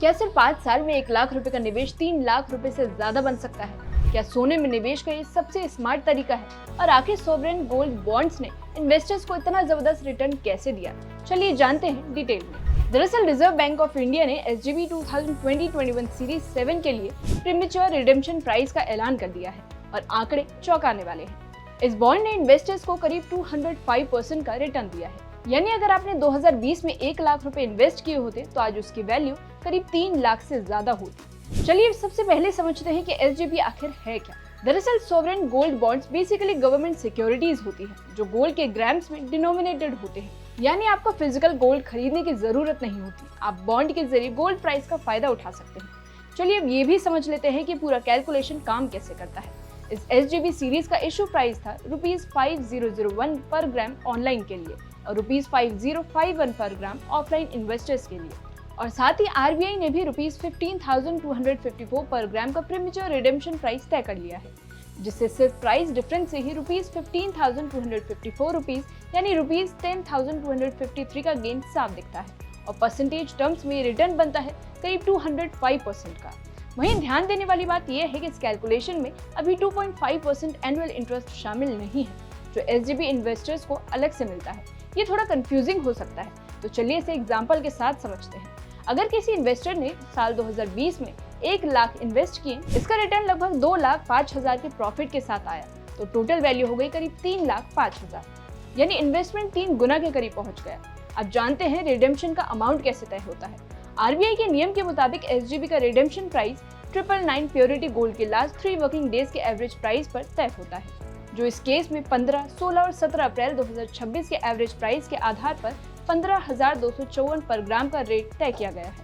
क्या सिर्फ 5 साल में 1 लाख रुपए का निवेश 3 लाख रुपए से ज्यादा बन सकता है? क्या सोने में निवेश का ये सबसे स्मार्ट तरीका है? और आखिर सॉवरेन गोल्ड बॉन्ड्स ने इन्वेस्टर्स को इतना जबरदस्त रिटर्न कैसे दिया? चलिए जानते हैं डिटेल में। दरअसल रिजर्व बैंक ऑफ इंडिया ने SGB 2020-21 सीरीज 7 के लिए प्रीमेच्योर रिडेम्पशन प्राइस का ऐलान कर दिया है और आंकड़े चौंकाने वाले हैं। इस बॉन्ड ने इन्वेस्टर्स को करीब 205% का रिटर्न दिया है। यानी अगर आपने 2020 में 1 लाख रुपए इन्वेस्ट किए होते तो आज उसकी वैल्यू करीब 3 लाख से ज्यादा होती। चलिए सबसे पहले समझते हैं कि SGB आखिर है क्या। दरअसल sovereign gold bonds basically government securities होती है जो गोल्ड के ग्राम्स में डिनोमिनेटेड होते हैं। यानी आपको फिजिकल गोल्ड खरीदने की जरूरत नहीं होती, आप बॉन्ड के जरिए गोल्ड प्राइस का फायदा उठा सकते हैं। चलिए अब ये भी समझ लेते हैं कि पूरा कैलकुलेशन काम कैसे करता है। इस SGB सीरीज का इशू प्राइस था ₹5001 पर ग्राम ऑनलाइन के लिए और ₹5051 पर ग्राम ऑफलाइन इन्वेस्टर्स के लिए। और साथ ही RBI ने भी ₹15,254 पर ग्राम का प्रीमेच्योर रिडेम्पशन प्राइस तय कर लिया है, जिससे सिर्फ प्राइस डिफरेंस से ही ₹15,254 यानी ₹10,253 का गेन साफ दिखता है और परसेंटेज टर्म्स में रिटर्न बनता है करीब 205% का। वहीं ध्यान देने वाली बात यह है कि इस कैलकुलेशन में अभी 2.5% एनुअल इंटरेस्ट शामिल नहीं है, जो SGB इन्वेस्टर्स को अलग से मिलता है। ये थोड़ा कंफ्यूजिंग हो सकता है, तो चलिए इसे एग्जांपल के साथ समझते हैं। अगर किसी इन्वेस्टर ने साल 2020 में 1 लाख इन्वेस्ट किए, इसका रिटर्न लगभग 2,05,000 के प्रॉफिट के साथ आया, तो टोटल वैल्यू हो गई करीब 3,05,000, यानी इन्वेस्टमेंट 3 गुना के करीब पहुंच गया। अब जानते हैं रिडेम्पशन का अमाउंट कैसे तय होता है। RBI के नियम के मुताबिक SGB का रिडेम्पशन प्राइस 999 प्योरिटी गोल्ड के लास्ट 3 वर्किंग डेज के एवरेज प्राइस पर तय होता है, जो इस केस में 15, 16 और 17 अप्रैल 2026 के एवरेज प्राइस के आधार पर 15,254 पर ग्राम का रेट तय किया गया है।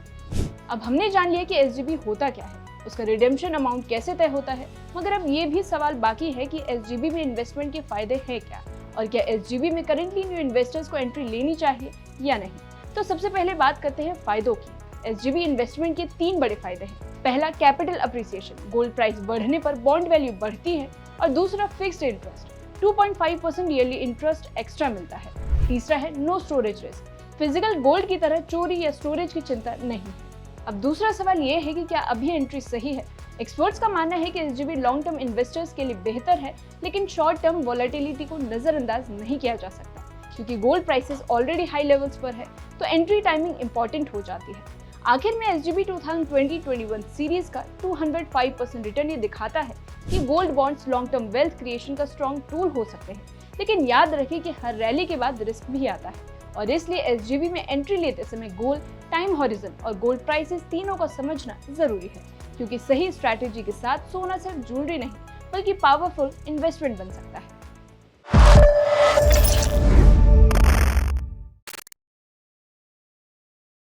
अब हमने जान लिया कि SGB होता क्या है, उसका रिडेम्पशन अमाउंट कैसे तय होता है, मगर अब ये भी सवाल बाकी है कि SGB में इन्वेस्टमेंट के फायदे हैं क्या और क्या SGB में करेंटली न्यू इन्वेस्टर्स को एंट्री लेनी चाहिए या नहीं। तो सबसे पहले बात करते हैं फायदों की। SGB इन्वेस्टमेंट के 3 बड़े फायदे हैं। पहला, कैपिटल अप्रिसिएशन, गोल्ड प्राइस बढ़ने पर बॉन्ड वैल्यू बढ़ती है। और दूसरा, fixed interest, 2.5% yearly interest extra मिलता है। तीसरा है no storage risk, physical gold की तरह चोरी या स्टोरेज की चिंता नहीं है। अब दूसरा सवाल ये है कि क्या अभी एंट्री सही है। एक्सपर्ट्स का मानना है कि SGB लॉन्ग टर्म इन्वेस्टर्स के लिए बेहतर है, लेकिन शॉर्ट टर्म वॉलेटिलिटी को नजरअंदाज नहीं किया जा सकता। क्योंकि gold prices already high levels पर है, तो एंट्री टाइमिंग इंपॉर्टेंट हो जाती है। आखिर में SGB 2020-21 सीरीज का 205% रिटर्न ये दिखाता है कि gold bonds long term wealth creation का स्ट्रॉन्ग टूल हो सकते हैं। लेकिन याद रखिए कि हर रैली के बाद रिस्क भी आता है और इसलिए SGB में एंट्री लेते समय गोल, टाइम हॉरिजन और गोल्ड प्राइसेस तीनों को समझना जरूरी है, क्योंकि सही स्ट्रैटेजी के साथ सोना सिर्फ ज्वेलरी नहीं बल्कि पावरफुल इन्वेस्टमेंट बन सकता है।